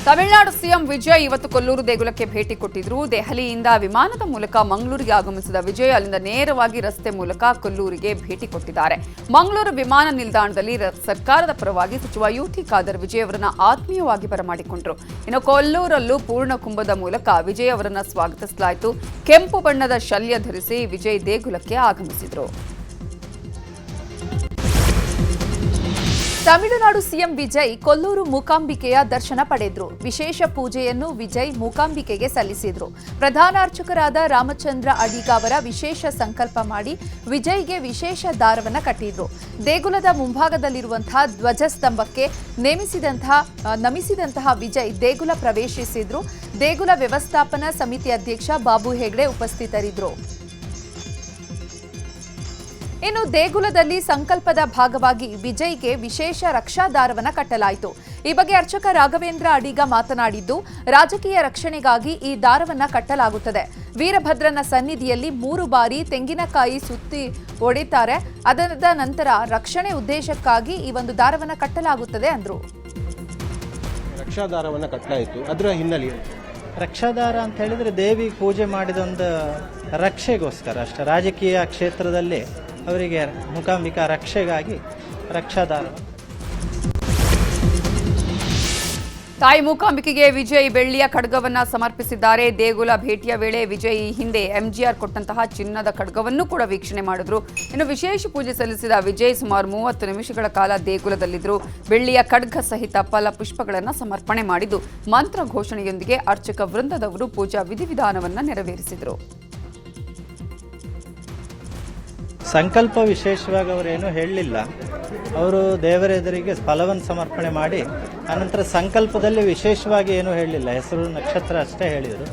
Tamil Nadu CM Vijay ಇವತ್ತು ಕೊಲ್ಲೂರು ದೇಗುಲಕ್ಕೆ ಭೇಟಿ ಕೊಟ್ಟಿದ್ರು. ದೆಹಲಿಯಿಂದ ವಿಮಾನದ ಮೂಲಕ ಮಂಗಳೂರಿಗೆ ಆಗಮಿಸಿದ ವಿಜಯ್ ಅಲ್ಲಿಂದ ನೇರವಾಗಿ ರಸ್ತೆ ಮೂಲಕ ಕೊಲ್ಲೂರಿಗೆ ಭೇಟಿ ಕೊಟ್ಟಿದ್ದಾರೆ. ಮಂಗಳೂರು ವಿಮಾನ ನಿಲ್ದಾಣದಲ್ಲಿ ಸರ್ಕಾರದ ಪರವಾಗಿ ಸಚಿವ ಯುಟಿ ಖಾದರ್ ವಿಜಯ್ ಅವರನ್ನ ಆತ್ಮೀಯವಾಗಿ ಬರಮಾಡಿಕೊಂಡರು. ಇನ್ನು ಕೊಲ್ಲೂರಲ್ಲೂ ಪೂರ್ಣ ಕುಂಭದ ಮೂಲಕ ವಿಜಯ್ ಅವರನ್ನ ಸ್ವಾಗತಿಸಲಾಯಿತು. ಕೆಂಪು ಬಣ್ಣದ ಶಲ್ಯ ಧರಿಸಿ ವಿಜಯ್ ದೇಗುಲಕ್ಕೆ ಆಗಮಿಸಿದರು. ತಮಿಳುನಾಡು ಸಿಎಂ ವಿಜಯ್ ಕೊಲ್ಲೂರು ಮೂಕಾಂಬಿಕೆಯ ದರ್ಶನ ಪಡೆದ್ರು. ವಿಶೇಷ ಪೂಜೆಯನ್ನು ವಿಜಯ್ ಮೂಕಾಂಬಿಕೆಗೆ ಸಲ್ಲಿಸಿದ್ರು. ಪ್ರಧಾನ ಅರ್ಚಕರಾದ ರಾಮಚಂದ್ರ ಅಡಿಗ ಅವರ ವಿಶೇಷ ಸಂಕಲ್ಪ ಮಾಡಿ ವಿಜಯ್ಗೆ ವಿಶೇಷ ದಾರವನ್ನ ಕಟ್ಟಿದ್ರು. ದೇಗುಲದ ಮುಂಭಾಗದಲ್ಲಿರುವಂತಹ ಧ್ವಜಸ್ತಂಭಕ್ಕೆ ನಮಿಸಿದಂತಹ ವಿಜಯ್ ದೇಗುಲ ಪ್ರವೇಶಿಸಿದ್ರು. ದೇಗುಲ ವ್ಯವಸ್ಥಾಪನಾ ಸಮಿತಿ ಅಧ್ಯಕ್ಷ ಬಾಬು ಹೆಗ್ಡೆ ಉಪಸ್ಥಿತರಿದ್ದರು. ಇನ್ನು ದೇಗುಲದಲ್ಲಿ ಸಂಕಲ್ಪದ ಭಾಗವಾಗಿ ವಿಜಯ್ಗೆ ವಿಶೇಷ ರಕ್ಷಾದಾರವನ್ನ ಕಟ್ಟಲಾಯಿತು. ಈ ಬಗ್ಗೆ ಅರ್ಚಕ ರಾಘವೇಂದ್ರ ಅಡಿಗ ಮಾತನಾಡಿದ್ದು, ರಾಜಕೀಯ ರಕ್ಷಣೆಗಾಗಿ ಈ ದಾರವನ್ನ ಕಟ್ಟಲಾಗುತ್ತದೆ. ವೀರಭದ್ರನ ಸನ್ನಿಧಿಯಲ್ಲಿ 3 ಬಾರಿ ತೆಂಗಿನಕಾಯಿ ಸುತ್ತಿ ಹೊಡಿತಾರೆ. ಅದರ ನಂತರ ರಕ್ಷಣೆ ಉದ್ದೇಶಕ್ಕಾಗಿ ಈ ಒಂದು ದಾರವನ್ನ ಕಟ್ಟಲಾಗುತ್ತದೆ ಅಂದ್ರು. ರಕ್ಷಾದಾರವನ್ನ ಕಟ್ಟಲಾಯಿತು, ಅದರ ಹಿನ್ನೆಲೆ ರಕ್ಷಾದಾರ ಅಂತ ಹೇಳಿದ್ರೆ ದೇವಿ ಪೂಜೆ ಮಾಡಿದ ಒಂದು ರಕ್ಷೆಗೋಸ್ಕರ ಅಷ್ಟೇ. ರಾಜಕೀಯ ಕ್ಷೇತ್ರದಲ್ಲಿ ಅವರಿಗೆ ಮೂಕಾಂಬಿಕಾ ರಕ್ಷೆಗಾಗಿ ರಕ್ಷಾದಾರ. ತಾಯಿ ಮೂಕಾಂಬಿಕೆಗೆ ವಿಜಯ್ ಬೆಳ್ಳಿಯ ಖಡ್ಗವನ್ನ ಸಮರ್ಪಿಸಿದ್ದಾರೆ. ದೇಗುಲ ಭೇಟಿಯ ವೇಳೆ ವಿಜಯ್ ಹಿಂದೆ ಎಂಜಿಆರ್ ಕೊಟ್ಟಂತಹ ಚಿನ್ನದ ಖಡ್ಗವನ್ನು ಕೂಡ ವೀಕ್ಷಣೆ ಮಾಡಿದ್ರು. ಇನ್ನು ವಿಶೇಷ ಪೂಜೆ ಸಲ್ಲಿಸಿದ ವಿಜಯ್ ಸುಮಾರು 30 ನಿಮಿಷಗಳ ಕಾಲ ದೇಗುಲದಲ್ಲಿದ್ದರು. ಬೆಳ್ಳಿಯ ಖಡ್ಗ ಸಹಿತ ಫಲ ಪುಷ್ಪಗಳನ್ನು ಸಮರ್ಪಣೆ ಮಾಡಿದ್ದು ಮಂತ್ರ ಘೋಷಣೆಯೊಂದಿಗೆ ಅರ್ಚಕ ವೃಂದದವರು ಪೂಜಾ ವಿಧಿವಿಧಾನವನ್ನು ನೆರವೇರಿಸಿದರು. ಸಂಕಲ್ಪ ವಿಶೇಷವಾಗಿ ಅವರೇನು ಹೇಳಲಿಲ್ಲ. ಅವರು ದೇವರ ಎದುರಿಗೆ ಫಲವನ್ನು ಸಮರ್ಪಣೆ ಮಾಡಿ ಆನಂತರ ಸಂಕಲ್ಪದಲ್ಲಿ ವಿಶೇಷವಾಗಿ ಏನೂ ಹೇಳಲಿಲ್ಲ. ಹೆಸರು ನಕ್ಷತ್ರ ಅಷ್ಟೇ ಹೇಳಿದರು.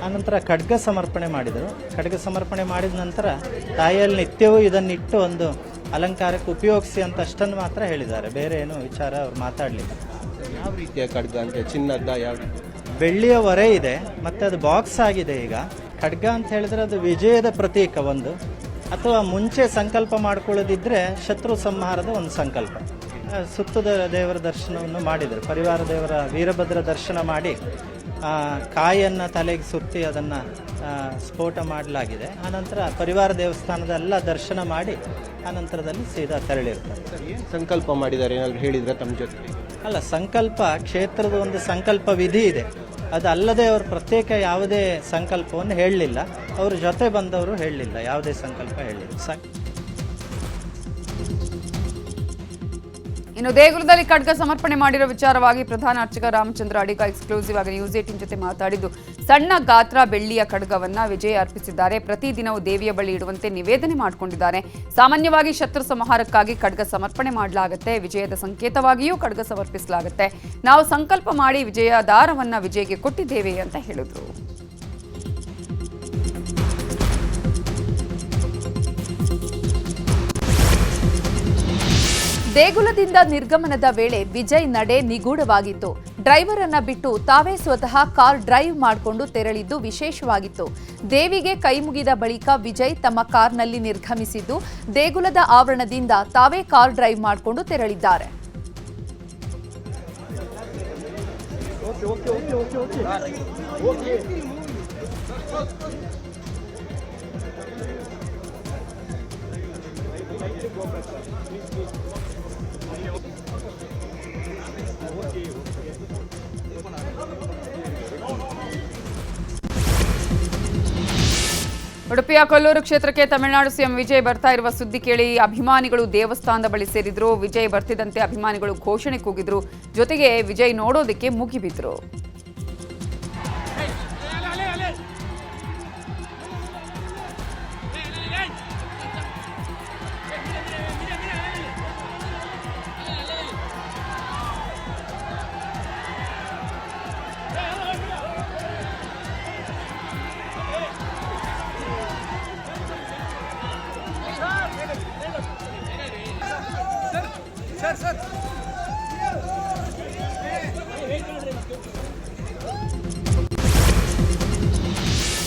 ಆನಂತರ ಖಡ್ಗ ಸಮರ್ಪಣೆ ಮಾಡಿದರು. ಖಡ್ಗ ಸಮರ್ಪಣೆ ಮಾಡಿದ ನಂತರ ತಾಯಿಯಲ್ಲಿ ನಿತ್ಯವೂ ಇದನ್ನಿಟ್ಟು ಒಂದು ಅಲಂಕಾರಕ್ಕೆ ಉಪಯೋಗಿಸಿ ಅಂತ ಅಷ್ಟನ್ನು ಮಾತ್ರ ಹೇಳಿದ್ದಾರೆ. ಬೇರೆ ಏನು ವಿಚಾರ ಅವ್ರು ಮಾತಾಡಲಿಲ್ಲ. ಯಾವ ರೀತಿಯ ಖಡ್ಗ ಅಂತ? ಚಿನ್ನದ ಯಾವ? ಬೆಳ್ಳಿಯ ಹೊರೆ ಇದೆ ಮತ್ತು ಅದು ಬಾಕ್ಸ್ ಆಗಿದೆ. ಈಗ ಖಡ್ಗ ಅಂತ ಹೇಳಿದ್ರೆ ಅದು ವಿಜಯದ ಪ್ರತೀಕ ಒಂದು, ಅಥವಾ ಮುಂಚೆ ಸಂಕಲ್ಪ ಮಾಡ್ಕೊಳ್ಳೋದಿದ್ರೆ ಶತ್ರು ಸಂಹಾರದ ಒಂದು ಸಂಕಲ್ಪ. ಸುತ್ತದ ದೇವರ ದರ್ಶನವನ್ನು ಮಾಡಿದರು. ಪರಿವಾರ ದೇವರ ವೀರಭದ್ರ ದರ್ಶನ ಮಾಡಿ ಕಾಯನ್ನು ತಲೆಗೆ ಸುತ್ತಿ ಅದನ್ನು ಸ್ಫೋಟ ಮಾಡಲಾಗಿದೆ. ಆನಂತರ ಪರಿವಾರ ದೇವಸ್ಥಾನದೆಲ್ಲ ದರ್ಶನ ಮಾಡಿ ಆನಂತರದಲ್ಲಿ ಸೀದಾ ತೆರಳಿರ್ತಾರೆ. ಏನು ಸಂಕಲ್ಪ ಮಾಡಿದ್ದಾರೆ ಏನಾದರೂ ಹೇಳಿದ್ರೆ ತಮ್ಮ ಜೊತೆ? ಅಲ್ಲ, ಸಂಕಲ್ಪ ಕ್ಷೇತ್ರದ ಒಂದು ಸಂಕಲ್ಪ ವಿಧಿ ಇದೆ. ಅದಲ್ಲದೆ ಅವರು ಪ್ರತ್ಯೇಕ ಯಾವುದೇ ಸಂಕಲ್ಪವನ್ನು ಹೇಳಲಿಲ್ಲ. ಅವ್ರ ಜೊತೆ ಬಂದವರು ಹೇಳಲಿಲ್ಲ, ಯಾವುದೇ ಸಂಕಲ್ಪ ಹೇಳಲಿಲ್ಲ. ಇನ್ನು ದೇಗುಲದಲ್ಲಿ ಖಡ್ಗ ಸಮರ್ಪಣೆ ಮಾಡಿರೋ ವಿಚಾರವಾಗಿ ಪ್ರಧಾನ ಅರ್ಚಕ ರಾಮಚಂದ್ರ ಅಡಿಗ ಎಕ್ಸ್ಕ್ಲೂಸಿವ್ ಆಗಿ ನ್ಯೂಸ್ 18 ಜೊತೆ ಮಾತಾಡಿದ್ದು, ಸಣ್ಣ ಗಾತ್ರ ಬೆಳ್ಳಿಯ ಖಡ್ಗವನ್ನ ವಿಜಯ್ ಅರ್ಪಿಸಿದ್ದಾರೆ. ಪ್ರತಿದಿನವೂ ದೇವಿಯ ಬಳಿ ಇಡುವಂತೆ ನಿವೇದನೆ ಮಾಡಿಕೊಂಡಿದ್ದಾರೆ. ಸಾಮಾನ್ಯವಾಗಿ ಶತ್ರು ಸಂಹಾರಕ್ಕಾಗಿ ಖಡ್ಗ ಸಮರ್ಪಣೆ ಮಾಡಲಾಗುತ್ತೆ. ವಿಜಯದ ಸಂಕೇತವಾಗಿಯೂ ಖಡ್ಗ ಸಮರ್ಪಿಸಲಾಗುತ್ತೆ. ನಾವು ಸಂಕಲ್ಪ ಮಾಡಿ ವಿಜಯ ದಾರವನ್ನ ವಿಜಯ್ಗೆ ಕೊಟ್ಟಿದ್ದೇವೆ ಅಂತ ಹೇಳಿದ್ರು. ದೇಗುಲದಿಂದ ನಿರ್ಗಮನದ ವೇಳೆ ವಿಜಯ್ ನಡೆ ನಿಗೂಢವಾಗಿತ್ತು. ಡ್ರೈವರ್ ಅನ್ನ ಬಿಟ್ಟು ತಾವೇ ಸ್ವತಃ ಕಾರ್ ಡ್ರೈವ್ ಮಾಡಿಕೊಂಡು ತೆರಳಿದ್ದು ವಿಶೇಷವಾಗಿತ್ತು. ದೇವಿಗೆ ಕೈ ಮುಗಿದ ಬಳಿಕ ವಿಜಯ್ ತಮ್ಮ ಕಾರ್ನಲ್ಲಿ ನಿರ್ಗಮಿಸಿದ್ದು, ದೇಗುಲದ ಆವರಣದಿಂದ ತಾವೇ ಕಾರ್ ಡ್ರೈವ್ ಮಾಡಿಕೊಂಡು ತೆರಳಿದ್ದಾರೆ. ಉಡುಪಿಯ ಕೊಲ್ಲೂರು ಕ್ಷೇತ್ರಕ್ಕೆ ತಮಿಳುನಾಡು ಸಿಎಂ ವಿಜಯ್ ಬರ್ತಾ ಇರುವ ಸುದ್ದಿ ಕೇಳಿ ಅಭಿಮಾನಿಗಳು ದೇವಸ್ಥಾನದ ಬಳಿ ಸೇರಿದ್ರು. ವಿಜಯ್ ಬರ್ತಿದ್ದಂತೆ ಅಭಿಮಾನಿಗಳು ಘೋಷಣೆ ಕೂಗಿದ್ರು. ಜೊತೆಗೆ ವಿಜಯ್ ನೋಡೋದಕ್ಕೆ ಮುಗಿಬಿದ್ರು.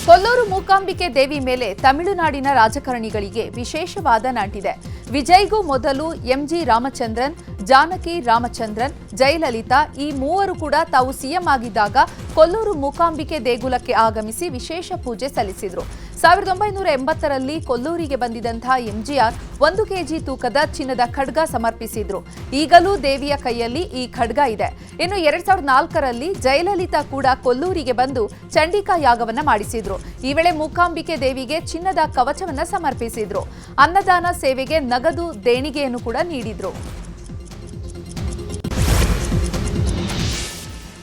ಕೊಲ್ಲೂರು ಮೂಕಾಂಬಿಕೆ ದೇವಿ ಮೇಲೆ ತಮಿಳುನಾಡಿನ ರಾಜಕಾರಣಿಗಳಿಗೆ ವಿಶೇಷವಾದ ನಂಟಿದೆ. ವಿಜಯ್ಗೂ ಮೊದಲು ಎಂಜಿ ರಾಮಚಂದ್ರನ್, ಜಾನಕಿ ರಾಮಚಂದ್ರನ್, ಜಯಲಲಿತಾ ಈ ಮೂವರು ಕೂಡ ತಾವು ಸಿಎಂ ಆಗಿದ್ದಾಗ ಕೊಲ್ಲೂರು ಮೂಕಾಂಬಿಕೆ ದೇಗುಲಕ್ಕೆ ಆಗಮಿಸಿ ವಿಶೇಷ ಪೂಜೆ ಸಲ್ಲಿಸಿದ್ರು. 1980ರಲ್ಲಿ ಕೊಲ್ಲೂರಿಗೆ ಬಂದಿದ್ದಂತಹ ಎಂಜಿಆರ್ 1 ಕೆಜಿ ತೂಕದ ಚಿನ್ನದ ಖಡ್ಗ ಸಮರ್ಪಿಸಿದ್ರು. ಈಗಲೂ ದೇವಿಯ ಕೈಯಲ್ಲಿ ಈ ಖಡ್ಗ ಇದೆ. ಇನ್ನು 2004ರಲ್ಲಿ ಜಯಲಲಿತಾ ಕೂಡ ಕೊಲ್ಲೂರಿಗೆ ಬಂದು ಚಂಡಿಕಾ ಯಾಗವನ್ನ ಮಾಡಿಸಿದ್ರು. ಈ ವೇಳೆ ಮೂಕಾಂಬಿಕೆ ದೇವಿಗೆ ಚಿನ್ನದ ಕವಚವನ್ನ ಸಮರ್ಪಿಸಿದ್ರು. ಅನ್ನದಾನ ಸೇವೆಗೆ ನಗದು ದೇಣಿಗೆಯನ್ನು ಕೂಡ ನೀಡಿದ್ರು.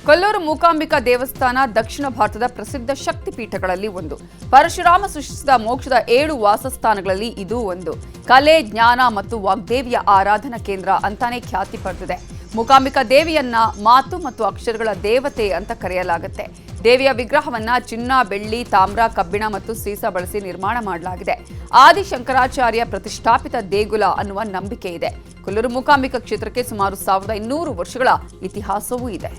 ಕೊಲ್ಲೂರು ಮೂಕಾಂಬಿಕಾ ದೇವಸ್ಥಾನ ದಕ್ಷಿಣ ಭಾರತದ ಪ್ರಸಿದ್ಧ ಶಕ್ತಿಪೀಠಗಳಲ್ಲಿ ಒಂದು. ಪರಶುರಾಮ ಸೃಷ್ಟಿಸಿದ ಮೋಕ್ಷದ 7 ವಾಸಸ್ಥಾನಗಳಲ್ಲಿ ಇದು ಒಂದು. ಕಲೆ, ಜ್ಞಾನ ಮತ್ತು ವಾಗ್ದೇವಿಯ ಆರಾಧನಾ ಕೇಂದ್ರ ಅಂತಾನೆ ಖ್ಯಾತಿ ಪಡೆದಿದೆ. ಮೂಕಾಂಬಿಕಾ ದೇವಿಯನ್ನ ಮಾತು ಮತ್ತು ಅಕ್ಷರಗಳ ದೇವತೆ ಅಂತ ಕರೆಯಲಾಗುತ್ತೆ. ದೇವಿಯ ವಿಗ್ರಹವನ್ನ ಚಿನ್ನ, ಬೆಳ್ಳಿ, ತಾಮ್ರ, ಕಬ್ಬಿಣ ಮತ್ತು ಸೀಸ ಬಳಸಿ ನಿರ್ಮಾಣ ಮಾಡಲಾಗಿದೆ. ಆದಿಶಂಕರಾಚಾರ್ಯ ಪ್ರತಿಷ್ಠಾಪಿತ ದೇಗುಲ ಅನ್ನುವ ನಂಬಿಕೆ ಇದೆ. ಕೊಲ್ಲೂರು ಮೂಕಾಂಬಿಕಾ ಕ್ಷೇತ್ರಕ್ಕೆ ಸುಮಾರು 1200 ವರ್ಷಗಳ ಇತಿಹಾಸವೂ ಇದೆ.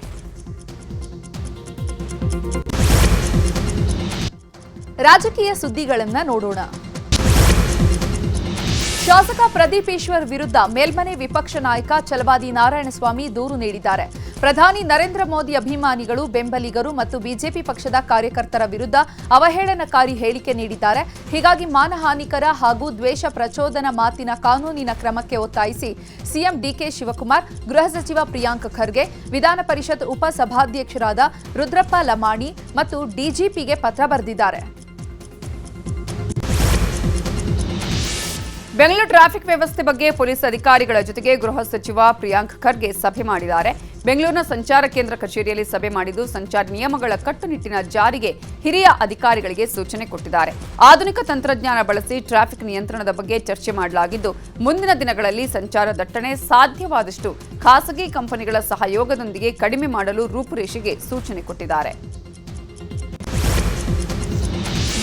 ರಾಜಕೀಯ ಸುದ್ದಿಗಳನ್ನ ನೋಡೋಣ. ಶಾಸಕ ಪ್ರದೀಪ್ ಈಶ್ವರ್ ವಿರುದ್ಧ ಮೇಲ್ಮನೆ ವಿಪಕ್ಷ ನಾಯಕ ಛಲವಾದಿ ನಾರಾಯಣಸ್ವಾಮಿ ದೂರು ನೀಡಿದ್ದಾರೆ. ಪ್ರಧಾನಿ ನರೇಂದ್ರ ಮೋದಿ ಅಭಿಮಾನಿಗಳು, ಬೆಂಬಲಿಗರು ಮತ್ತು ಬಿಜೆಪಿ ಪಕ್ಷದ ಕಾರ್ಯಕರ್ತರ ವಿರುದ್ಧ ಅವಹೇಳನಕಾರಿ ಹೇಳಿಕೆ ನೀಡಿದ್ದಾರೆ. ಹೀಗಾಗಿ ಮಾನಹಾನಿಕರ ಹಾಗೂ ದ್ವೇಷ ಪ್ರಚೋದನ ಮಾತಿನ ಕಾನೂನಿನ ಕ್ರಮಕ್ಕೆ ಒತ್ತಾಯಿಸಿ ಸಿಎಂ ಡಿಕೆ ಶಿವಕುಮಾರ್, ಗೃಹ ಸಚಿವ ಪ್ರಿಯಾಂಕ್ ಖರ್ಗೆ, ವಿಧಾನ ಪರಿಷತ್ ಉಪ ಸಭಾಧ್ಯಕ್ಷರಾದ ರುದ್ರಪ್ಪ ಲಮಾಣಿ ಮತ್ತು ಡಿಜಿಪಿಗೆ ಪತ್ರ ಬರೆದಿದ್ದಾರೆ. ಬೆಂಗಳೂರು ಟ್ರಾಫಿಕ್ ವ್ಯವಸ್ಥೆ ಬಗ್ಗೆ ಪೊಲೀಸ್ ಅಧಿಕಾರಿಗಳ ಜೊತೆಗೆ ಗೃಹ ಸಚಿವ ಪ್ರಿಯಾಂಕ್ ಖರ್ಗೆ ಸಭೆ ಮಾಡಿದ್ದಾರೆ. ಬೆಂಗಳೂರಿನ ಸಂಚಾರ ಕೇಂದ್ರ ಕಚೇರಿಯಲ್ಲಿ ಸಭೆ ಮಾಡಿದ್ದು ಸಂಚಾರ ನಿಯಮಗಳ ಕಟ್ಟುನಿಟ್ಟಿನ ಜಾರಿಗೆ ಹಿರಿಯ ಅಧಿಕಾರಿಗಳಿಗೆ ಸೂಚನೆ ಕೊಟ್ಟಿದ್ದಾರೆ. ಆಧುನಿಕ ತಂತ್ರಜ್ಞಾನ ಬಳಸಿ ಟ್ರಾಫಿಕ್ ನಿಯಂತ್ರಣದ ಬಗ್ಗೆ ಚರ್ಚೆ ಮಾಡಲಾಗಿದ್ದು, ಮುಂದಿನ ದಿನಗಳಲ್ಲಿ ಸಂಚಾರ ದಟ್ಟಣೆ ಸಾಧ್ಯವಾದಷ್ಟು ಖಾಸಗಿ ಕಂಪನಿಗಳ ಸಹಯೋಗದೊಂದಿಗೆ ಕಡಿಮೆ ಮಾಡಲು ರೂಪುರೇಷೆಗೆ ಸೂಚನೆ ಕೊಟ್ಟಿದ್ದಾರೆ.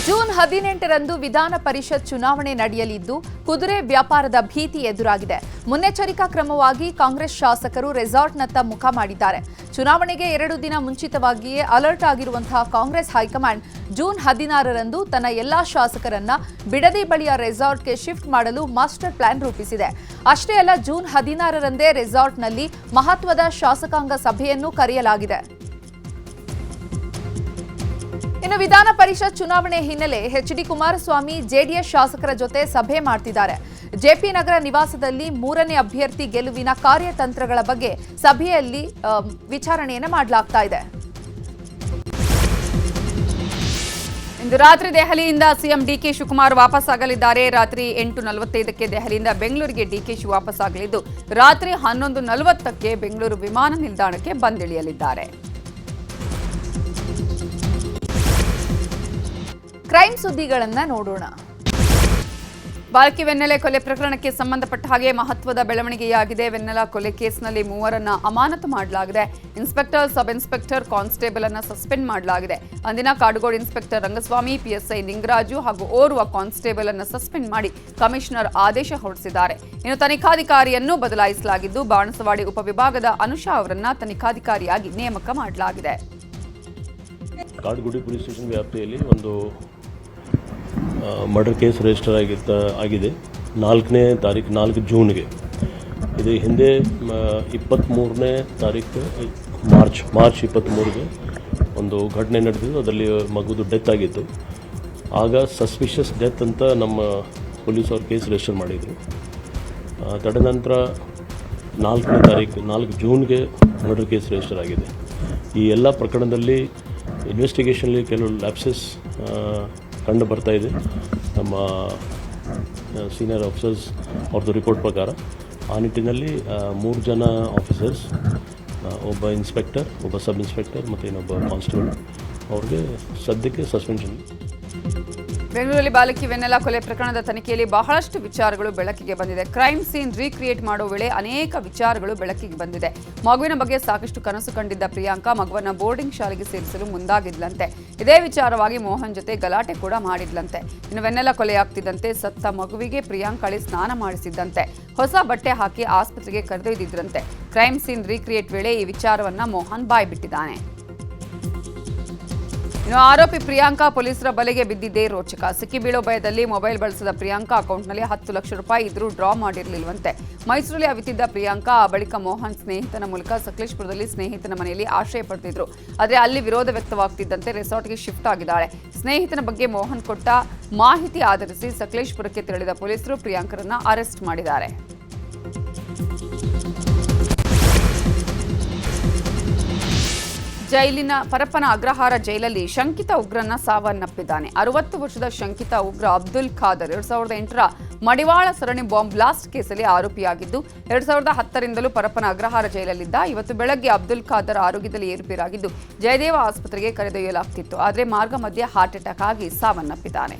ಜೂನ್ 18ರಂದು ವಿಧಾನ ಪರಿಷತ್ ಚುನಾವಣೆ ನಡೆಯಲಿದ್ದು ಕುದುರೆ ವ್ಯಾಪಾರದ ಭೀತಿ ಎದುರಾಗಿದೆ. ಮುನ್ನೆಚ್ಚರಿಕಾ ಕ್ರಮವಾಗಿ ಕಾಂಗ್ರೆಸ್ ಶಾಸಕರು ರೆಸಾರ್ಟ್ನತ್ತ ಮುಖ ಮಾಡಿದ್ದಾರೆ. ಚುನಾವಣೆಗೆ 2 ದಿನ ಮುಂಚಿತವಾಗಿಯೇ ಅಲರ್ಟ್ ಆಗಿರುವಂತಹ ಕಾಂಗ್ರೆಸ್ ಹೈಕಮಾಂಡ್ ಜೂನ್ 16ರಂದು ತನ್ನ ಎಲ್ಲಾ ಶಾಸಕರನ್ನ ಬಿಡದಿ ಬಳಿಯ ರೆಸಾರ್ಟ್ಗೆ ಶಿಫ್ಟ್ ಮಾಡಲು ಮಾಸ್ಟರ್ ಪ್ಲಾನ್ ರೂಪಿಸಿದೆ. ಅಷ್ಟೇ ಅಲ್ಲ, ಜೂನ್ 16ರಂದೇ ರೆಸಾರ್ಟ್ನಲ್ಲಿ ಮಹತ್ವದ ಶಾಸಕಾಂಗ ಸಭೆಯನ್ನು ಕರೆಯಲಾಗಿದೆ. ಇನ್ನು ವಿಧಾನ ಪರಿಷತ್ ಚುನಾವಣೆ ಹಿನ್ನೆಲೆ ಎಚ್ಡಿ ಕುಮಾರಸ್ವಾಮಿ ಜೆಡಿಎಸ್ ಶಾಸಕರ ಜೊತೆ ಸಭೆ ಮಾಡ್ತಿದ್ದಾರೆ. ಜೆಪಿ ನಗರ ನಿವಾಸದಲ್ಲಿ 3ನೇ ಅಭ್ಯರ್ಥಿ ಗೆಲುವಿನ ಕಾರ್ಯತಂತ್ರಗಳ ಬಗ್ಗೆ ಸಭೆಯಲ್ಲಿ ವಿಚಾರಣೆಯನ್ನು ಮಾಡಲಾಗ್ತಾ ಇದೆ. ಇಂದು ರಾತ್ರಿ ದೆಹಲಿಯಿಂದ ಸಿಎಂ ಡಿಕೆ ಶಿವಕುಮಾರ್ ವಾಪಸ್ ಆಗಲಿದ್ದಾರೆ. ರಾತ್ರಿ 8:45ಕ್ಕೆ ದೆಹಲಿಯಿಂದ ಬೆಂಗಳೂರಿಗೆ ಡಿಕೆಶಿ ವಾಪಸ್ ಆಗಲಿದ್ದು, ರಾತ್ರಿ 11:40ಕ್ಕೆ ಬೆಂಗಳೂರು ವಿಮಾನ ನಿಲ್ದಾಣಕ್ಕೆ ಬಂದಿಳಿಯಲಿದ್ದಾರೆ. ಕ್ರೈಮ್ ಸುದ್ದಿಗಳನ್ನ ನೋಡೋಣ. ಬಾಲ್ಕಿ ವೆನ್ನೆಲೆ ಕೊಲೆ ಪ್ರಕರಣಕ್ಕೆ ಸಂಬಂಧಪಟ್ಟ ಹಾಗೆ ಮಹತ್ವದ ಬೆಳವಣಿಗೆಯಾಗಿದೆ. ವೆನ್ನೆಲಾ ಕೊಲೆ ಕೇಸ್ನಲ್ಲಿ 3ರನ್ನ ಅಮಾನತು ಮಾಡಲಾಗಿದೆ. ಇನ್ಸ್ಪೆಕ್ಟರ್, ಸಬ್ ಇನ್ಸ್ಪೆಕ್ಟರ್, ಕಾನ್ಸ್ಟೇಬಲ್ ಅನ್ನ ಸಸ್ಪೆಂಡ್ ಮಾಡಲಾಗಿದೆ. ಅಂದಿನ ಕಾಡುಗೋಡು ಇನ್ಸ್ಪೆಕ್ಟರ್ ರಂಗಸ್ವಾಮಿ, ಪಿಎಸ್ಐ ನಿಂಗರಾಜು ಹಾಗೂ ಓರ್ವ ಕಾನ್ಸ್ಟೇಬಲ್ ಅನ್ನು ಸಸ್ಪೆಂಡ್ ಮಾಡಿ ಕಮಿಷನರ್ ಆದೇಶ ಹೊರಡಿಸಿದ್ದಾರೆ. ಇನ್ನು ತನಿಖಾಧಿಕಾರಿಯನ್ನು ಬದಲಾಯಿಸಲಾಗಿದ್ದು, ಬಾಣಸವಾಡಿ ಉಪವಿಭಾಗದ ಅನುಷಾ ಅವರನ್ನ ತನಿಖಾಧಿಕಾರಿಯಾಗಿ ನೇಮಕ ಮಾಡಲಾಗಿದೆ. ಕಾಡುಗೋಡಿ ಪೊಲೀಸ್ ಸ್ಟೇಷನ್ ವ್ಯಾಪ್ತಿಯಲ್ಲಿ ಒಂದು ಮರ್ಡರ್ ಕೇಸ್ ರಿಜಿಸ್ಟರ್ ಆಗಿದೆ 4 ಜೂನ್ಗೆ. ಇದು ಹಿಂದೆ 23ನೇ ತಾರೀಕು ಮಾರ್ಚ್ 23ಗೆ ಒಂದು ಘಟನೆ ನಡೆದಿದ್ದು, ಅದರಲ್ಲಿ ಮಗುದು ಡೆತ್ ಆಗಿತ್ತು. ಆಗ ಸಸ್ಪಿಷಿಯಸ್ ಡೆತ್ ಅಂತ ನಮ್ಮ ಪೊಲೀಸವ್ರು ಕೇಸ್ ರಿಜಿಸ್ಟರ್ ಮಾಡಿದರು. ತದನಂತರ 4 ಜೂನ್ಗೆ ಮರ್ಡರ್ ಕೇಸ್ ರಿಜಿಸ್ಟರ್ ಆಗಿದೆ. ಈ ಎಲ್ಲ ಪ್ರಕರಣದಲ್ಲಿ ಇನ್ವೆಸ್ಟಿಗೇಷನ್ಲಿ ಕೆಲವು ಲ್ಯಾಪ್ಸಸ್ ಕಂಡು ಬರ್ತಾ ಇದೆ. ನಮ್ಮ ಸೀನಿಯರ್ ಆಫೀಸರ್ಸ್ ಅವ್ರದ್ದು ರಿಪೋರ್ಟ್ ಪ್ರಕಾರ ಆ ನಿಟ್ಟಿನಲ್ಲಿ 3 ಜನ ಆಫೀಸರ್ಸ್, ಒಬ್ಬ ಇನ್ಸ್ಪೆಕ್ಟರ್, ಒಬ್ಬ ಸಬ್ ಇನ್ಸ್ಪೆಕ್ಟರ್ ಮತ್ತು ಇನ್ನೊಬ್ಬ ಕಾನ್ಸ್ಟೇಬಲ್ ಅವ್ರಿಗೆ ಸದ್ಯಕ್ಕೆ ಸಸ್ಪೆನ್ಷನ್. ಬೆಂಗಳೂರಲ್ಲಿ ಬಾಲಕಿ ವೆನ್ನೆಲಾ ಕೊಲೆ ಪ್ರಕರಣದ ತನಿಖೆಯಲ್ಲಿ ಬಹಳಷ್ಟು ವಿಚಾರಗಳು ಬೆಳಕಿಗೆ ಬಂದಿದೆ. ಕ್ರೈಮ್ ಸೀನ್ ರೀಕ್ರಿಯೇಟ್ ಮಾಡೋ ವೇಳೆ ಅನೇಕ ವಿಚಾರಗಳು ಬೆಳಕಿಗೆ ಬಂದಿದೆ. ಮಗುವಿನ ಬಗ್ಗೆ ಸಾಕಷ್ಟು ಕನಸು ಕಂಡಿದ್ದ ಪ್ರಿಯಾಂಕಾ ಮಗುವನ್ನ ಬೋರ್ಡಿಂಗ್ ಶಾಲೆಗೆ ಸೇರಿಸಲು ಮುಂದಾಗಿದ್ಲಂತೆ. ಇದೇ ವಿಚಾರವಾಗಿ ಮೋಹನ್ ಜೊತೆ ಗಲಾಟೆ ಕೂಡ ಮಾಡಿದ್ಲಂತೆ. ಇನ್ನು ವೆನ್ನೆಲಾ ಕೊಲೆಯಾಗ್ತಿದ್ದಂತೆ ಸತ್ತ ಮಗುವಿಗೆ ಪ್ರಿಯಾಂಕಳಿ ಸ್ನಾನ ಮಾಡಿಸಿದ್ದಂತೆ. ಹೊಸ ಬಟ್ಟೆ ಹಾಕಿ ಆಸ್ಪತ್ರೆಗೆ ಕರೆದೊಯ್ದಿದ್ರಂತೆ. ಕ್ರೈಮ್ ಸೀನ್ ರೀಕ್ರಿಯೇಟ್ ವೇಳೆ ಈ ವಿಚಾರವನ್ನ ಮೋಹನ್ ಬಾಯ್ಬಿಟ್ಟಿದ್ದಾನೆ. ಇನ್ನು ಆರೋಪಿ ಪ್ರಿಯಾಂಕಾ ಪೊಲೀಸರ ಬಲೆಗೆ ಬಿದ್ದಿದ್ದೇ ರೋಚಕ. ಸಿಕ್ಕಿಬೀಳೋ ಭಯದಲ್ಲಿ ಮೊಬೈಲ್ ಬಳಸಿದ ಪ್ರಿಯಾಂಕಾ ಅಕೌಂಟ್ನಲ್ಲಿ 10 ಲಕ್ಷ ರೂಪಾಯಿ ಇದ್ರೂ ಡ್ರಾ ಮಾಡಿರಲಿಲ್ವಂತೆ. ಮೈಸೂರಲ್ಲಿ ಅವಿತಿದ್ದ ಪ್ರಿಯಾಂಕಾ ಆ ಬಳಿಕ ಮೋಹನ್ ಸ್ನೇಹಿತನ ಮೂಲಕ ಸಕಲೇಶಪುರದಲ್ಲಿ ಸ್ನೇಹಿತನ ಮನೆಯಲ್ಲಿ ಆಶ್ರಯ ಪಡೆದಿದ್ರು. ಆದರೆ ಅಲ್ಲಿ ವಿರೋಧ ವ್ಯಕ್ತವಾಗ್ತಿದ್ದಂತೆ ರೆಸಾರ್ಟ್ಗೆ ಶಿಫ್ಟ್ ಆಗಿದ್ದಾಳೆ. ಸ್ನೇಹಿತನ ಬಗ್ಗೆ ಮೋಹನ್ ಕೊಟ್ಟ ಮಾಹಿತಿ ಆಧರಿಸಿ ಸಕಲೇಶಪುರಕ್ಕೆ ತೆರಳಿದ ಪೊಲೀಸರು ಪ್ರಿಯಾಂಕರನ್ನ ಅರೆಸ್ಟ್ ಮಾಡಿದ್ದಾರೆ. ಜೈಲಿನ ಪರಪ್ಪನ ಅಗ್ರಹಾರ ಜೈಲಲ್ಲಿ ಶಂಕಿತ ಉಗ್ರನ ಸಾವನ್ನಪ್ಪಿದ್ದಾನೆ. 60 ವರ್ಷದ ಶಂಕಿತ ಉಗ್ರ ಅಬ್ದುಲ್ ಖಾದರ್ 2008ರ ಮಡಿವಾಳ ಸರಣಿ ಬಾಂಬ್ ಬ್ಲಾಸ್ಟ್ ಕೇಸಲ್ಲಿ ಆರೋಪಿಯಾಗಿದ್ದು 2010ರಿಂದಲೂ ಪರಪ್ಪನ ಅಗ್ರಹಾರ ಜೈಲಲ್ಲಿದ್ದ. ಇವತ್ತು ಬೆಳಗ್ಗೆ ಅಬ್ದುಲ್ ಖಾದರ್ ಆರೋಗ್ಯದಲ್ಲಿ ಏರುಪೇರಾಗಿದ್ದು ಜಯದೇವ ಆಸ್ಪತ್ರೆಗೆ ಕರೆದೊಯ್ಯಲಾಗ್ತಿತ್ತು. ಆದರೆ ಮಾರ್ಗ ಮಧ್ಯೆ ಹಾರ್ಟ್ ಅಟ್ಯಾಕ್ ಆಗಿ ಸಾವನ್ನಪ್ಪಿದ್ದಾನೆ.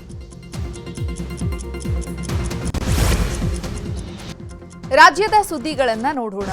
ರಾಜ್ಯದ ಸುದ್ದಿಗಳನ್ನ ನೋಡೋಣ.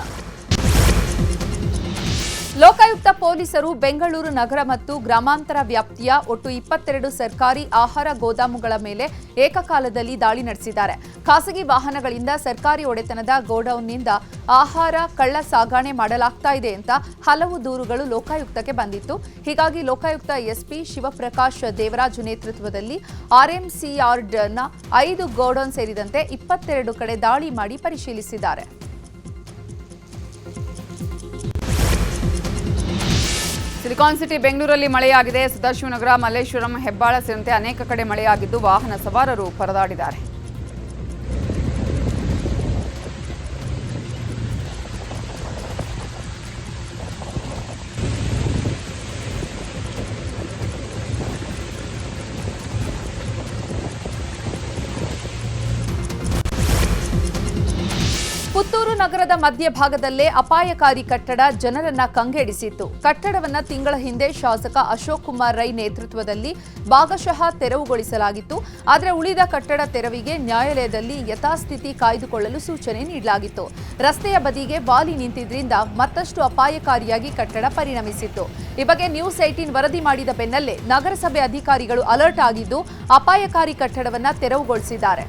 ಲೋಕಾಯುಕ್ತ ಪೊಲೀಸರು ಬೆಂಗಳೂರು ನಗರ ಮತ್ತು ಗ್ರಾಮಾಂತರ ವ್ಯಾಪ್ತಿಯ ಒಟ್ಟು 22 ಸರ್ಕಾರಿ ಆಹಾರ ಗೋದಾಮುಗಳ ಮೇಲೆ ಏಕಕಾಲದಲ್ಲಿ ದಾಳಿ ನಡೆಸಿದ್ದಾರೆ. ಖಾಸಗಿ ವಾಹನಗಳಿಂದ ಸರ್ಕಾರಿ ಒಡೆತನದ ಗೋಡೌನ್ನಿಂದ ಆಹಾರ ಕಳ್ಳ ಸಾಗಣೆ ಮಾಡಲಾಗ್ತಾ ಇದೆ ಅಂತ ಹಲವು ದೂರುಗಳು ಲೋಕಾಯುಕ್ತಕ್ಕೆ ಬಂದಿತ್ತು. ಹೀಗಾಗಿ ಲೋಕಾಯುಕ್ತ ಎಸ್ಪಿ ಶಿವಪ್ರಕಾಶ್ ದೇವರಾಜು ನೇತೃತ್ವದಲ್ಲಿ ಆರ್ಎಂಸಿಯಾರ್ಡ್ನ 5 ಗೋಡೌನ್ ಸೇರಿದಂತೆ 22 ಕಡೆ ದಾಳಿ ಮಾಡಿ ಪರಿಶೀಲಿಸಿದ್ದಾರೆ. ಸಿಲಿಕಾನ್ ಸಿಟಿ ಬೆಂಗಳೂರಲ್ಲಿ ಮಳೆಯಾಗಿದೆ. ಸದಾಶಿವನಗರ, ಮಲ್ಲೇಶ್ವರಂ, ಹೆಬ್ಬಾಳ ಸೇರಿದಂತೆ ಅನೇಕ ಕಡೆ ಮಳೆಯಾಗಿದ್ದು ವಾಹನ ಸವಾರರು ಪರದಾಡಿದ್ದಾರೆ. ಪುತ್ತೂರು ನಗರದ ಮಧ್ಯಭಾಗದಲ್ಲೇ ಅಪಾಯಕಾರಿ ಕಟ್ಟಡ ಜನರನ್ನ ಕಂಗೆಡಿಸಿತ್ತು. ಕಟ್ಟಡವನ್ನ ತಿಂಗಳ ಹಿಂದೆ ಶಾಸಕ ಅಶೋಕ್ ಕುಮಾರ್ ರೈ ನೇತೃತ್ವದಲ್ಲಿ ಭಾಗಶಃ ತೆರವುಗೊಳಿಸಲಾಗಿತ್ತು. ಆದರೆ ಉಳಿದ ಕಟ್ಟಡ ತೆರವಿಗೆ ನ್ಯಾಯಾಲಯದಲ್ಲಿ ಯಥಾಸ್ಥಿತಿ ಕಾಯ್ದುಕೊಳ್ಳಲು ಸೂಚನೆ ನೀಡಲಾಗಿತ್ತು. ರಸ್ತೆಯ ಬದಿಗೆ ವಾಲಿ ನಿಂತಿದ್ರಿಂದ ಮತ್ತಷ್ಟು ಅಪಾಯಕಾರಿಯಾಗಿ ಕಟ್ಟಡ ಪರಿಣಮಿಸಿತ್ತು. ಈ ಬಗ್ಗೆ ನ್ಯೂಸ್ 18 ವರದಿ ಮಾಡಿದ ಬೆನ್ನಲ್ಲೇ ನಗರಸಭೆ ಅಧಿಕಾರಿಗಳು ಅಲರ್ಟ್ ಆಗಿದ್ದು ಅಪಾಯಕಾರಿ ಕಟ್ಟಡವನ್ನ ತೆರವುಗೊಳಿಸಿದ್ದಾರೆ.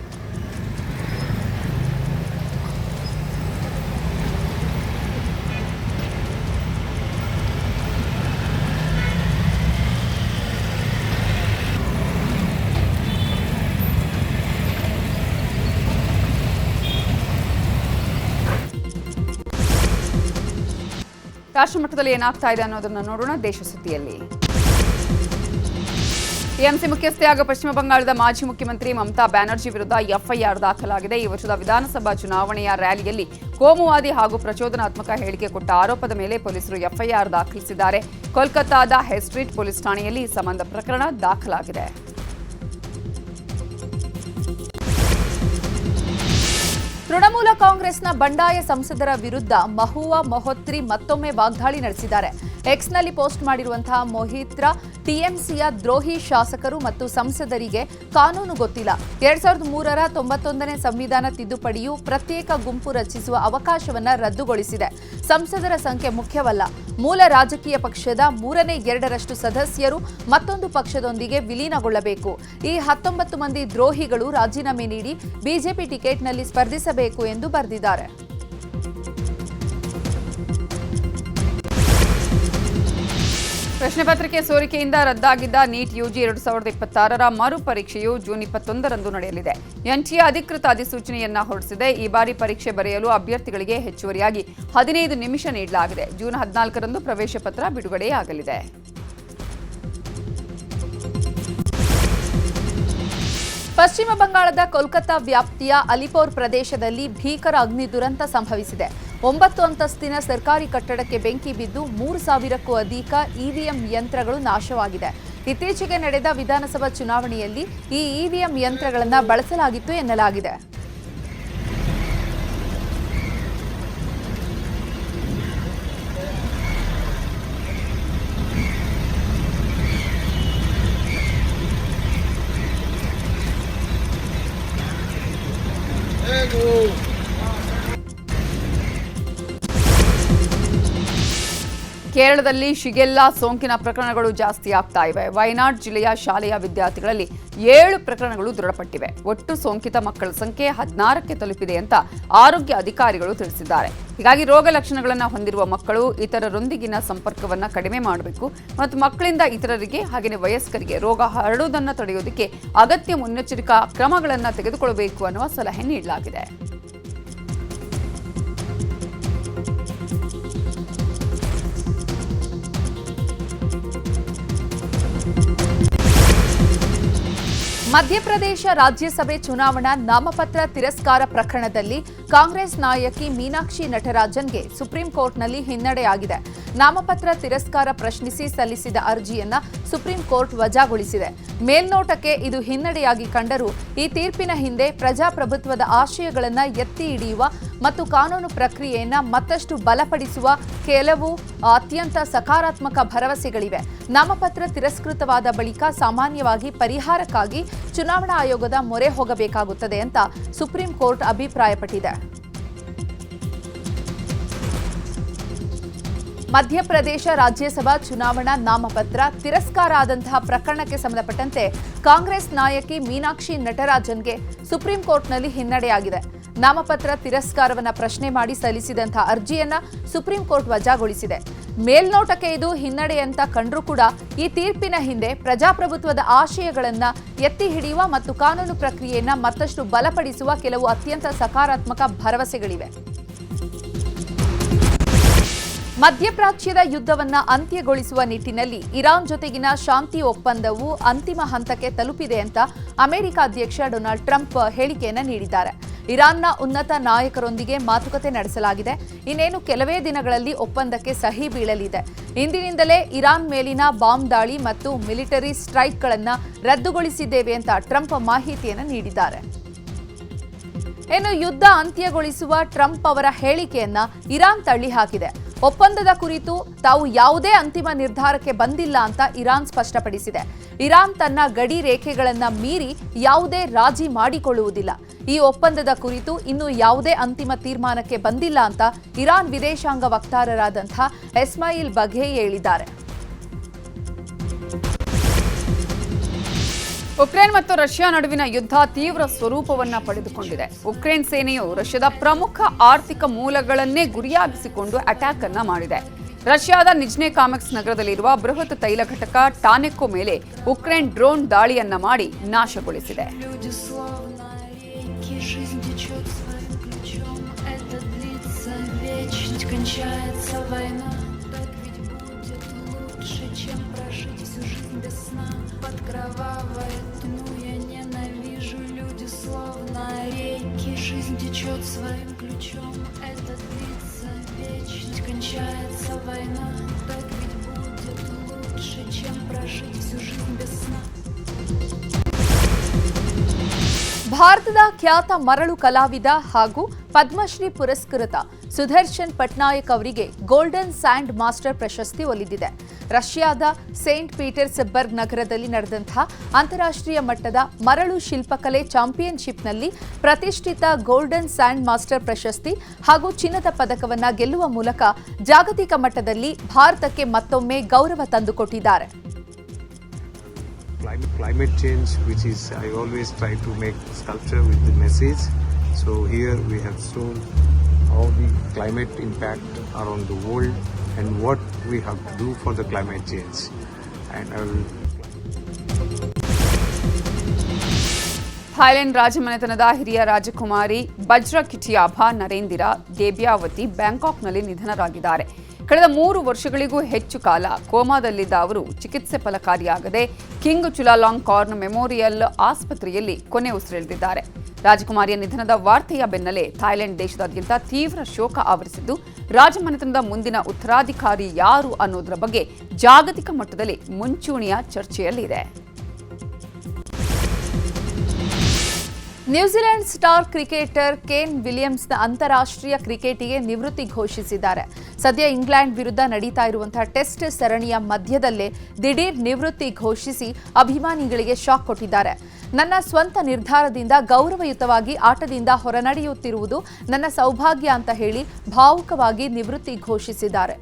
ರಾಷ್ಟ್ರ ಮಟ್ಟದಲ್ಲಿ ಏನಾಗ್ತಾ ಇದೆ ಅನ್ನೋದನ್ನ ನೋಡೋಣ ದೇಶ ಸುದ್ದಿಯಲ್ಲಿ. ಟಿಎಂಸಿ ಮುಖ್ಯಸ್ಥೆಯಾಗ ಪಶ್ಚಿಮ ಬಂಗಾಳದ ಮಾಜಿ ಮುಖ್ಯಮಂತ್ರಿ ಮಮತಾ ಬ್ಯಾನರ್ಜಿ ವಿರುದ್ಧ ಎಫ್ಐಆರ್ ದಾಖಲಾಗಿದೆ. ಈ ವರ್ಷದ ವಿಧಾನಸಭಾ ಚುನಾವಣೆಯ ರ್ಯಾಲಿಯಲ್ಲಿ ಕೋಮುವಾದಿ ಹಾಗೂ ಪ್ರಚೋದನಾತ್ಮಕ ಹೇಳಿಕೆ ಕೊಟ್ಟ ಆರೋಪದ ಮೇಲೆ ಪೊಲೀಸರು ಎಫ್ಐಆರ್ ದಾಖಲಿಸಿದ್ದಾರೆ. ಕೋಲ್ಕತ್ತಾದ ಹೈ ಸ್ಟ್ರೀಟ್ ಪೊಲೀಸ್ ಠಾಣೆಯಲ್ಲಿ ಈ ಸಂಬಂಧ ಪ್ರಕರಣ ದಾಖಲಾಗಿದೆ. ತೃಣಮೂಲ ಕಾಂಗ್ರೆಸ್ನ ಬಂಡಾಯ ಸಂಸದರ ವಿರುದ್ಧ ಮಹುವಾ ಮೊಹತ್ರಿ ಮತ್ತೊಮ್ಮೆ ವಾಗ್ದಾಳಿ ನಡೆಸಿದ್ದಾರೆ. ಎಕ್ಸ್ನಲ್ಲಿ ಪೋಸ್ಟ್ ಮಾಡಿರುವಂತಹ ಮೊಹಿತ್ರಾ ಟಿಎಂಸಿಯ ದ್ರೋಹಿ ಶಾಸಕರು ಮತ್ತು ಸಂಸದರಿಗೆ ಕಾನೂನು ಗೊತ್ತಿಲ್ಲ. 2003ರ 91ನೇ ಸಂವಿಧಾನ ತಿದ್ದುಪಡಿಯು ಪ್ರತ್ಯೇಕ ಗುಂಪು ರಚಿಸುವ ಅವಕಾಶವನ್ನ ರದ್ದುಗೊಳಿಸಿದೆ. ಸಂಸದರ ಸಂಖ್ಯೆ ಮುಖ್ಯವಲ್ಲ. ಮೂಲ ರಾಜಕೀಯ ಪಕ್ಷದ 3/2 ಸದಸ್ಯರು ಮತ್ತೊಂದು ಪಕ್ಷದೊಂದಿಗೆ ವಿಲೀನಗೊಳ್ಳಬೇಕು. ಈ 19 ಮಂದಿ ದ್ರೋಹಿಗಳು ರಾಜೀನಾಮೆ ನೀಡಿ ಬಿಜೆಪಿ ಟಿಕೆಟ್ನಲ್ಲಿ ಸ್ಪರ್ಧಿಸಬೇಕು ಎಂದು ಬರೆದಿದ್ದಾರೆ. ಪ್ರಶ್ನೆ ಪತ್ರಿಕೆ ಸೋರಿಕೆಯಿಂದ ರದ್ದಾಗಿದ್ದ ನೀಟ್ ಯುಜಿ 2026ರ ಮರು ಪರೀಕ್ಷೆಯು ಜೂನ್ 21ರಂದು ನಡೆಯಲಿದೆ. ಎನ್ಟಿಎ ಅಧಿಕೃತ ಅಧಿಸೂಚನೆಯನ್ನ ಹೊರಡಿಸಿದೆ. ಈ ಬಾರಿ ಪರೀಕ್ಷೆ ಬರೆಯಲು ಅಭ್ಯರ್ಥಿಗಳಿಗೆ ಹೆಚ್ಚುವರಿಯಾಗಿ 15 ನಿಮಿಷ ನೀಡಲಾಗಿದೆ. ಜೂನ್ 14ರಂದು ಪ್ರವೇಶ ಪತ್ರ ಬಿಡುಗಡೆಯಾಗಲಿದೆ. ಪಶ್ಚಿಮ ಬಂಗಾಳದ ಕೋಲ್ಕತ್ತಾ ವ್ಯಾಪ್ತಿಯ ಅಲಿಪೋರ್ ಪ್ರದೇಶದಲ್ಲಿ ಭೀಕರ ಅಗ್ನಿ ದುರಂತ ಸಂಭವಿಸಿದೆ. 9 ಅಂತಸ್ತಿನ ಸರ್ಕಾರಿ ಕಟ್ಟಡಕ್ಕೆ ಬೆಂಕಿ ಬಿದ್ದು 3000ಕ್ಕೂ ಅಧಿಕ ಇವಿಎಂ ಯಂತ್ರಗಳು ನಾಶವಾಗಿದೆ. ಇತ್ತೀಚೆಗೆ ನಡೆದ ವಿಧಾನಸಭಾ ಚುನಾವಣೆಯಲ್ಲಿ ಈ ಇವಿಎಂ ಯಂತ್ರಗಳನ್ನು ಬಳಸಲಾಗಿತ್ತು ಎನ್ನಲಾಗಿದೆ. ಕೇರಳದಲ್ಲಿ ಶಿಗೆಲ್ಲಾ ಸೋಂಕಿನ ಪ್ರಕರಣಗಳು ಜಾಸ್ತಿ ಆಗ್ತಾ ಇವೆ. ವಯನಾಡ್ ಜಿಲ್ಲೆಯ ಶಾಲೆಯ ವಿದ್ಯಾರ್ಥಿಗಳಲ್ಲಿ 7 ಪ್ರಕರಣಗಳು ದೃಢಪಟ್ಟಿವೆ. ಒಟ್ಟು ಸೋಂಕಿತ ಮಕ್ಕಳ ಸಂಖ್ಯೆ 16ಕ್ಕೆ ತಲುಪಿದೆ ಅಂತ ಆರೋಗ್ಯ ಅಧಿಕಾರಿಗಳು ತಿಳಿಸಿದ್ದಾರೆ. ಹೀಗಾಗಿ ರೋಗ ಲಕ್ಷಣಗಳನ್ನು ಹೊಂದಿರುವ ಮಕ್ಕಳು ಇತರರೊಂದಿಗಿನ ಸಂಪರ್ಕವನ್ನು ಕಡಿಮೆ ಮಾಡಬೇಕು ಮತ್ತು ಮಕ್ಕಳಿಂದ ಇತರರಿಗೆ ಹಾಗೆಯೇ ವಯಸ್ಕರಿಗೆ ರೋಗ ಹರಡುವುದನ್ನು ತಡೆಯೋದಕ್ಕೆ ಅಗತ್ಯ ಮುನ್ನೆಚ್ಚರಿಕಾ ಕ್ರಮಗಳನ್ನು ತೆಗೆದುಕೊಳ್ಳಬೇಕು ಅನ್ನುವ ಸಲಹೆ ನೀಡಲಾಗಿದೆ. ಮಧ್ಯಪ್ರದೇಶ ರಾಜ್ಯಸಭೆ ಚುನಾವಣಾ ನಾಮಪತ್ರ ತಿರಸ್ಕಾರ ಪ್ರಕರಣದಲ್ಲಿ ಕಾಂಗ್ರೆಸ್ ನಾಯಕಿ ಮೀನಾಕ್ಷಿ ನಟರಾಜನ್ಗೆ ಸುಪ್ರೀಂ ಕೋರ್ಟ್ನಲ್ಲಿ ಹಿನ್ನಡೆಯಾಗಿದೆ. ನಾಮಪತ್ರ ತಿರಸ್ಕಾರ ಪ್ರಶ್ನಿಸಿ ಸಲ್ಲಿಸಿದ ಅರ್ಜಿಯನ್ನ ಸುಪ್ರೀಂ ಕೋರ್ಟ್ ವಜಾಗೊಳಿಸಿದೆ. ಮೇಲ್ನೋಟಕ್ಕೆ ಇದು ಹಿನ್ನಡೆಯಾಗಿ ಕಂಡರೂ ಈ ತೀರ್ಪಿನ ಹಿಂದೆ ಪ್ರಜಾಪ್ರಭುತ್ವದ ಆಶಯಗಳನ್ನು ಎತ್ತಿ ಹಿಡಿಯುವ ಮತ್ತು ಕಾನೂನು ಪ್ರಕ್ರಿಯೆಯನ್ನು ಮತ್ತಷ್ಟು ಬಲಪಡಿಸುವ ಕೆಲವು ಅತ್ಯಂತ ಸಕಾರಾತ್ಮಕ ಭರವಸೆಗಳಿವೆ. ನಾಮಪತ್ರ ತಿರಸ್ಕೃತವಾದ ಬಳಿಕ ಸಾಮಾನ್ಯವಾಗಿ ಪರಿಹಾರಕ್ಕಾಗಿ ಚುನಾವಣಾ ಆಯೋಗದ ಮೊರೆ ಹೋಗಬೇಕಾಗುತ್ತದೆ ಅಂತ ಸುಪ್ರೀಂ ಕೋರ್ಟ್ ಅಭಿಪ್ರಾಯಪಟ್ಟಿದೆ. ಮಧ್ಯಪ್ರದೇಶ ರಾಜ್ಯಸಭಾ ಚುನಾವಣಾ ನಾಮಪತ್ರ ತಿರಸ್ಕಾರ ಆದಂತಹ ಪ್ರಕರಣಕ್ಕೆ ಸಂಬಂಧಪಟ್ಟಂತೆ ಕಾಂಗ್ರೆಸ್ ನಾಯಕಿ ಮೀನಾಕ್ಷಿ ನಟರಾಜನ್ಗೆ ಸುಪ್ರೀಂ ಕೋರ್ಟ್ನಲ್ಲಿ ಹಿನ್ನಡೆಯಾಗಿದೆ. ನಾಮಪತ್ರ ತಿರಸ್ಕಾರವನ್ನು ಪ್ರಶ್ನೆ ಮಾಡಿ ಸಲ್ಲಿಸಿದಂತಹ ಅರ್ಜಿಯನ್ನ ಸುಪ್ರೀಂ ಕೋರ್ಟ್ ವಜಾಗೊಳಿಸಿದೆ. ಮೇಲ್ನೋಟಕ್ಕೆ ಇದು ಹಿನ್ನಡೆ ಅಂತ ಕಂಡ್ರೂ ಕೂಡ ಈ ತೀರ್ಪಿನ ಹಿಂದೆ ಪ್ರಜಾಪ್ರಭುತ್ವದ ಆಶಯಗಳನ್ನು ಎತ್ತಿ ಹಿಡಿಯುವ ಮತ್ತು ಕಾನೂನು ಪ್ರಕ್ರಿಯೆಯನ್ನು ಮತ್ತಷ್ಟು ಬಲಪಡಿಸುವ ಕೆಲವು ಅತ್ಯಂತ ಸಕಾರಾತ್ಮಕ ಭರವಸೆಗಳಿವೆ. ಮಧ್ಯಪ್ರಾಚ್ಯದ ಯುದ್ಧವನ್ನ ಅಂತ್ಯಗೊಳಿಸುವ ನಿಟ್ಟಿನಲ್ಲಿ ಇರಾನ್ ಜೊತೆಗಿನ ಶಾಂತಿ ಒಪ್ಪಂದವು ಅಂತಿಮ ಹಂತಕ್ಕೆ ತಲುಪಿದೆ ಅಂತ ಅಮೆರಿಕ ಅಧ್ಯಕ್ಷ ಡೊನಾಲ್ಡ್ ಟ್ರಂಪ್ ಹೇಳಿಕೆಯನ್ನು ನೀಡಿದ್ದಾರೆ. ಇರಾನ್ನ ಉನ್ನತ ನಾಯಕರೊಂದಿಗೆ ಮಾತುಕತೆ ನಡೆಸಲಾಗಿದೆ. ಇನ್ನೇನು ಕೆಲವೇ ದಿನಗಳಲ್ಲಿ ಒಪ್ಪಂದಕ್ಕೆ ಸಹಿ ಬೀಳಲಿದೆ. ಇಂದಿನಿಂದಲೇ ಇರಾನ್ ಮೇಲಿನ ಬಾಂಬ್ ದಾಳಿ ಮತ್ತು ಮಿಲಿಟರಿ ಸ್ಟ್ರೈಕ್ಗಳನ್ನು ರದ್ದುಗೊಳಿಸಿದ್ದೇವೆ ಅಂತ ಟ್ರಂಪ್ ಮಾಹಿತಿಯನ್ನು ನೀಡಿದ್ದಾರೆ. ಇನ್ನು ಯುದ್ಧ ಅಂತ್ಯಗೊಳಿಸುವ ಟ್ರಂಪ್ ಅವರ ಹೇಳಿಕೆಯನ್ನ ಇರಾನ್ ತಳ್ಳಿಹಾಕಿದೆ. ಒಪ್ಪಂದದ ಕುರಿತು ತಾವು ಯಾವುದೇ ಅಂತಿಮ ನಿರ್ಧಾರಕ್ಕೆ ಬಂದಿಲ್ಲ ಅಂತ ಇರಾನ್ ಸ್ಪಷ್ಟಪಡಿಸಿದೆ. ಇರಾನ್ ತನ್ನ ಗಡಿ ರೇಖೆಗಳನ್ನು ಮೀರಿ ಯಾವುದೇ ರಾಜಿ ಮಾಡಿಕೊಳ್ಳುವುದಿಲ್ಲ. ಈ ಒಪ್ಪಂದದ ಕುರಿತು ಇನ್ನೂ ಯಾವುದೇ ಅಂತಿಮ ತೀರ್ಮಾನಕ್ಕೆ ಬಂದಿಲ್ಲ ಅಂತ ಇರಾನ್ ವಿದೇಶಾಂಗ ವಕ್ತಾರರಾದಂತಹ ಇಸ್ಮಾಯಿಲ್ ಬಘೇಯಿ ಹೇಳಿದ್ದಾರೆ. ಉಕ್ರೇನ್ ಮತ್ತು ರಷ್ಯಾ ನಡುವಿನ ಯುದ್ಧ ತೀವ್ರ ಸ್ವರೂಪವನ್ನು ಪಡೆದುಕೊಂಡಿದೆ. ಉಕ್ರೇನ್ ಸೇನೆಯು ರಷ್ಯಾದ ಪ್ರಮುಖ ಆರ್ಥಿಕ ಮೂಲಗಳನ್ನೇ ಗುರಿಯಾಗಿಸಿಕೊಂಡು ಅಟ್ಯಾಕ್ ಅನ್ನ ಮಾಡಿದೆ. ರಷ್ಯಾದ ನಿಜ್ನೆ ಕಾಮೆಕ್ಸ್ ನಗರದಲ್ಲಿರುವ ಬೃಹತ್ ತೈಲ ಘಟಕ ಟಾನೆಕೋ ಮೇಲೆ ಉಕ್ರೇನ್ ಡ್ರೋನ್ ದಾಳಿಯನ್ನ ಮಾಡಿ ನಾಶಗೊಳಿಸಿದೆ. Под кровавой тьму я ненавижу, люди словно реки, жизнь течет своим ключом, это длится вечность, кончается война, так ведь будет лучше, чем прожить всю жизнь без сна. ಭಾರತದ ಖ್ಯಾತ ಮರಳು ಕಲಾವಿದ ಹಾಗೂ ಪದ್ಮಶ್ರೀ ಪುರಸ್ಕೃತ ಸುದರ್ಶನ್ ಪಟ್ನಾಯಕ್ ಅವರಿಗೆ ಗೋಲ್ಡನ್ ಸ್ಯಾಂಡ್ ಮಾಸ್ಟರ್ ಪ್ರಶಸ್ತಿ ಒಲಿದಿದೆ. ರಷ್ಯಾದ ಸೇಂಟ್ ಪೀಟರ್ಸ್ಬರ್ಗ್ ನಗರದಲ್ಲಿ ನಡೆದಂತಹ ಅಂತಾರಾಷ್ಟ್ರೀಯ ಮಟ್ಟದ ಮರಳು ಶಿಲ್ಪಕಲೆ ಚಾಂಪಿಯನ್ಶಿಪ್ನಲ್ಲಿ ಪ್ರತಿಷ್ಠಿತ ಗೋಲ್ಡನ್ ಸ್ಯಾಂಡ್ ಮಾಸ್ಟರ್ ಪ್ರಶಸ್ತಿ ಹಾಗೂ ಚಿನ್ನದ ಪದಕವನ್ನು ಗೆಲ್ಲುವ ಮೂಲಕ ಜಾಗತಿಕ ಮಟ್ಟದಲ್ಲಿ ಭಾರತಕ್ಕೆ ಮತ್ತೊಮ್ಮೆ ಗೌರವ ತಂದುಕೊಟ್ಟಿದ್ದಾರೆ. Climate change, which is I always try to make sculpture with the message. So here we have shown how the climate impact around the world and what we have to do for the climate change. And I will. Thailand ರಾಜಮನೆತನದ ಹಿರಿಯ ರಾಜಕುಮಾರಿ ಬಜ್ರ ಕಿಟಿಯಾಭಾ ನರೇಂದಿರಾ ದೇಬ್ಯಾವತಿ ಬ್ಯಾಂಕಾಕ್ನಲ್ಲಿ ನಿಧನರಾಗಿದ್ದಾರೆ. ಕಳೆದ 3 ವರ್ಷಗಳಿಗೂ ಹೆಚ್ಚು ಕಾಲ ಕೋಮಾದಲ್ಲಿದ್ದ ಅವರು ಚಿಕಿತ್ಸೆ ಫಲಕಾರಿಯಾಗದೆ king ಚುಲಾಲಾಂಗ್ corn memorial ಆಸ್ಪತ್ರೆಯಲ್ಲಿ ಕೊನೆ ಉಸಿರೆಳೆದಿದ್ದಾರೆ. ರಾಜಕುಮಾರಿಯ ನಿಧನದ ವಾರ್ತೆಯ ಬೆನ್ನಲ್ಲೇ ಥಾಯ್ಲೆಂಡ್ ದೇಶದಾದ್ಯಂತ ತೀವ್ರ ಶೋಕ ಆವರಿಸಿದ್ದು, ರಾಜಮನೆತನದ ಮುಂದಿನ ಉತ್ತರಾಧಿಕಾರಿ ಯಾರು ಅನ್ನೋದರ ಬಗ್ಗೆ ಜಾಗತಿಕ ಮಟ್ಟದಲ್ಲಿ ಮುಂಚೂಣಿಯ ಚರ್ಚೆಯಲ್ಲಿದೆ. ನ್ಯೂಜಿಲೆಂಡ್ ಸ್ಟಾರ್ ಕ್ರಿಕೆಟರ್ ಕೇನ್ ವಿಲಿಯಮ್ಸ್ನ ಅಂತಾರಾಷ್ಟ್ರೀಯ ಕ್ರಿಕೆಟಿಗೆ ನಿವೃತ್ತಿ ಘೋಷಿಸಿದ್ದಾರೆ. ಸದ್ಯ ಇಂಗ್ಲೆಂಡ್ ವಿರುದ್ಧ ನಡೀತಾ ಇರುವಂತಹ ಟೆಸ್ಟ್ ಸರಣಿಯ ಮಧ್ಯದಲ್ಲೇ ದಿಢೀರ್ ನಿವೃತ್ತಿ ಘೋಷಿಸಿ ಅಭಿಮಾನಿಗಳಿಗೆ ಶಾಕ್ ಕೊಟ್ಟಿದ್ದಾರೆ. ನನ್ನ ಸ್ವಂತ ನಿರ್ಧಾರದಿಂದ ಗೌರವಯುತವಾಗಿ ಆಟದಿಂದ ಹೊರನಡೆಯುತ್ತಿರುವುದು ನನ್ನ ಸೌಭಾಗ್ಯ ಅಂತ ಹೇಳಿ ಭಾವುಕವಾಗಿ ನಿವೃತ್ತಿ ಘೋಷಿಸಿದ್ದಾರೆ.